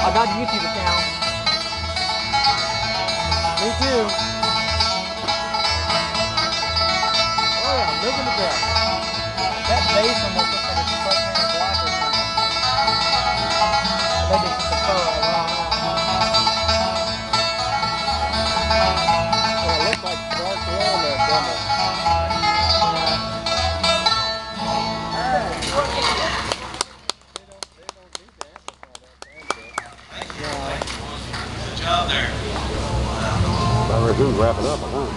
I got a YouTube account. Me too. Oh yeah, look at that. That base almost looks like it's spray-painted black or something. Maybe it's just a photo, I don't know. Well, it looks like dark walnut, doesn't it? Good job there. Who's wrapping up, I think.